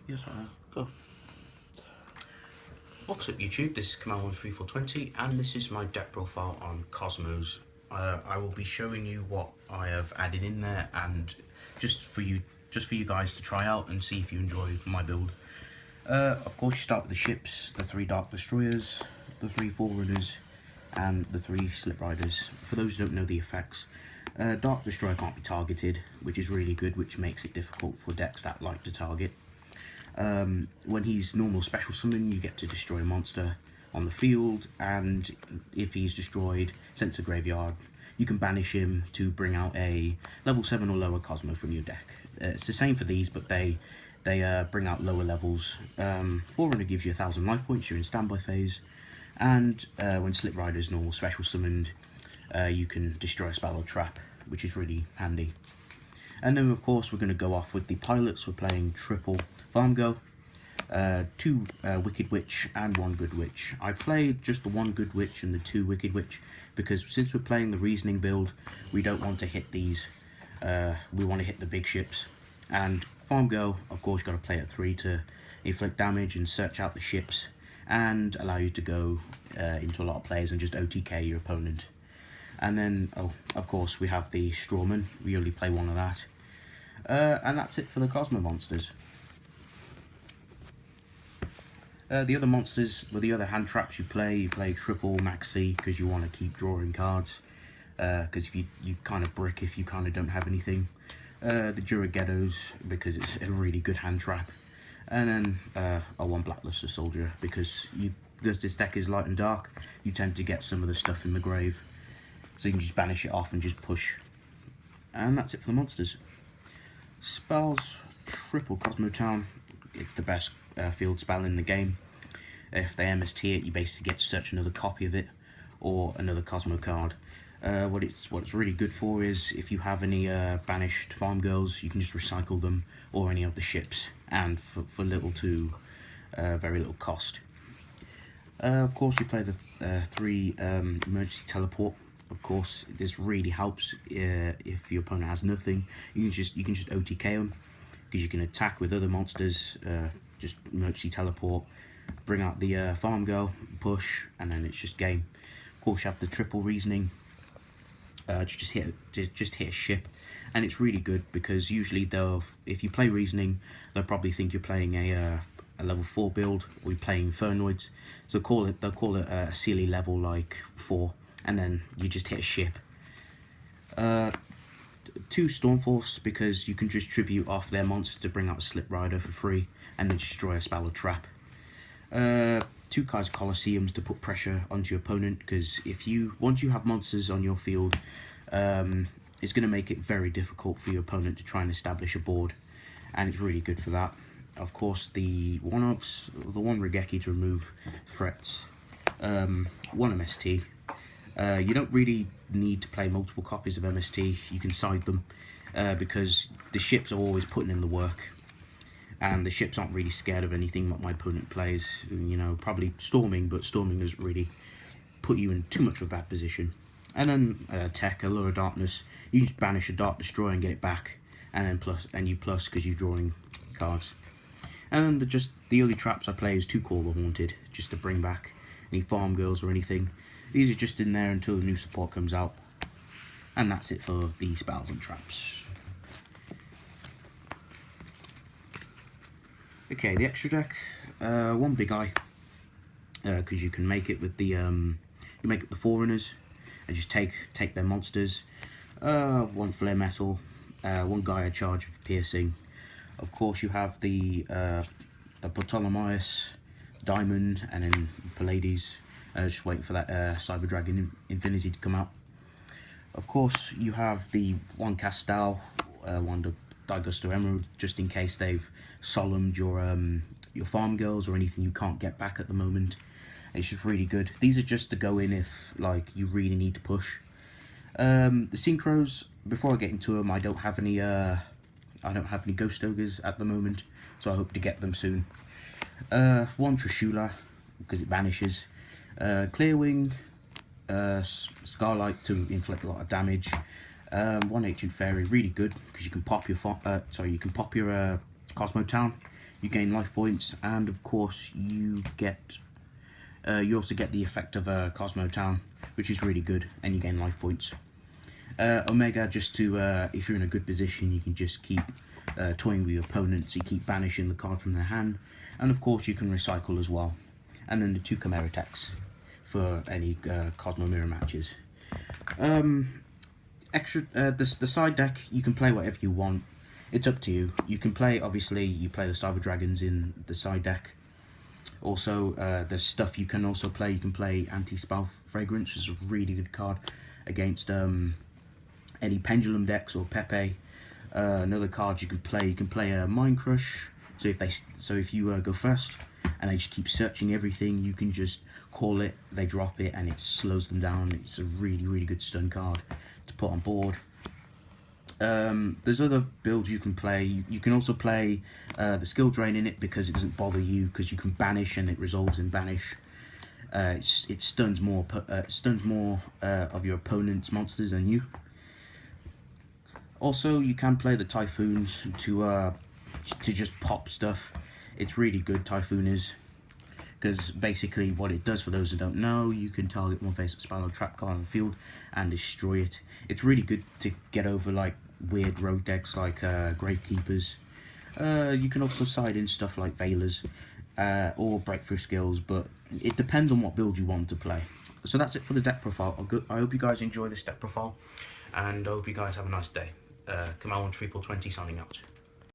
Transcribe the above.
Yes, I am. Go. What's up YouTube, this is Kamal13420 and this is my deck profile on Kozmos. I will be showing you what I have added in there and just for you guys to try out and see if you enjoy my build. Of course you start with the ships, the 3 dark destroyers, the 3 forerunners and the 3 slipriders. For those who don't know the effects, dark destroyer can't be targeted, which is really good, which makes it difficult for decks that like to target. When he's normal special summon, you get to destroy a monster on the field, and if he's destroyed, sent to graveyard, you can banish him to bring out a level 7 or lower Kozmo from your deck. It's the same for these, but they bring out lower levels. Forerunner gives you 1000 life points, you're in standby phase, and when Sliprider is normal special summoned, you can destroy a spell or trap, which is really handy. And then of course we're going to go off with the pilots. We're playing triple farmgirl, 2 wickedwitch and 1 goodwitch. I played just the 1 goodwitch and the 2 wickedwitch because since we're playing the reasoning build, we don't want to hit these. We want to hit the big ships. And farmgirl, of course, got to play at 3 to inflict damage and search out the ships and allow you to go into a lot of players and just OTK your opponent. And then, oh, of course, we have the strawman. We only play 1 of that. And that's it for the Kozmo monsters. The other monsters, with the other hand traps you play triple maxx because you want to keep drawing cards. Because if you kind of brick if you kind of don't have anything. The juragedos, because it's a really good hand trap. And then a 1 blackluster soldier, because this deck is light and dark, you tend to get some of the stuff in the grave. So you can just banish it off and just push. And that's it for the monsters. Spells, triple Kozmo Town. It's the best field spell in the game. If they MST it, you basically get to search another copy of it or another Kozmo card. What it's really good for is if you have any banished farm girls, you can just recycle them, or any of the ships, and for little to very little cost. Of course, you play the 3 emergency teleport. Of course, this really helps if your opponent has nothing. You can just OTK them because you can attack with other monsters. Just emergency teleport, bring out the farm girl, push, and then it's just game. Of course, you have the triple reasoning. Just hit a ship, and it's really good because usually if you play reasoning, they'll probably think you're playing a level 4 build or you're playing infernoids. So they'll call it a silly level like 4. And then you just hit a ship. 2 stormforths, because you can just tribute off their monster to bring out a sliprider for free and then destroy a spell or trap. 2 kaiser colosseums to put pressure onto your opponent, because once you have monsters on your field, it's going to make it very difficult for your opponent to try and establish a board, and it's really good for that. Of course, the 1 raigeki to remove threats, 1 MST. You don't really need to play multiple copies of MST, you can side them, because the ships are always putting in the work, and the ships aren't really scared of anything that my opponent plays. You know, probably storming, but storming doesn't really put you in too much of a bad position. And then tech, allure darkness, you just banish a dark destroyer and get it back, and then you plus because you're drawing cards. And then the only traps I play is 2 call the haunted, just to bring back any farm girls or anything. These are just in there until the new support comes out. And that's it for the spells and traps. Okay, the extra deck, 1 big eye, because you can make it with the the forerunners and just take their monsters. 1 flare metal, 1 gaia charge for piercing. Of course, you have the ptolemaeus diamond, and then pleiades. Just waiting for that cyber dragon infinity to come out. Of course, you have the 1 castel, 1 daigusto emeral, just in case they've solemned your farm girls or anything you can't get back at the moment. It's just really good. These are just to go in if like you really need to push. The synchros, before I get into them, I don't have any ghost ogres at the moment, so I hope to get them soon. 1 trishula, because it vanishes. Clearwing, Scarlight to inflict a lot of damage. 1 ancient fairy, really good because you can pop your Kozmo Town. you gain life points, and of course you get you also get the effect of a Kozmo town, which is really good, and you gain life points. Omega, just to if you're in a good position, you can just keep toying with your opponents. You keep banishing the card from their hand, and of course you can recycle as well. And then the 2 Chimera attacks for any Kozmo mirror matches. The side deck, you can play whatever you want. It's up to you. You can play, obviously, you play the Cyber Dragons in the side deck. Also, there's stuff you can also play. You can play Anti-Spell Fragrance, which is a really good card against any Pendulum decks or Pepe. Another card you can play a Mind Crush. So if you go first and they just keep searching everything, you can just call it, they drop it, and it slows them down. It's a really good stun card to put on board. There's other builds you can play. You can also play the skill drain in it because it doesn't bother you, because you can banish and it resolves in banish. It stuns more of your opponent's monsters than you. Also, you can play the Typhoons to just pop stuff. It's really good, Typhoon is, because basically what it does, for those who don't know, you can target one face-up spell or trap card on the field and destroy it. It's really good to get over like weird rogue decks like Gravekeepers. You can also side in stuff like Veilers or Breakthrough Skills, but it depends on what build you want to play. So that's it for the deck profile. I hope you guys enjoy this deck profile, and I hope you guys have a nice day. Kamal 3420 signing out.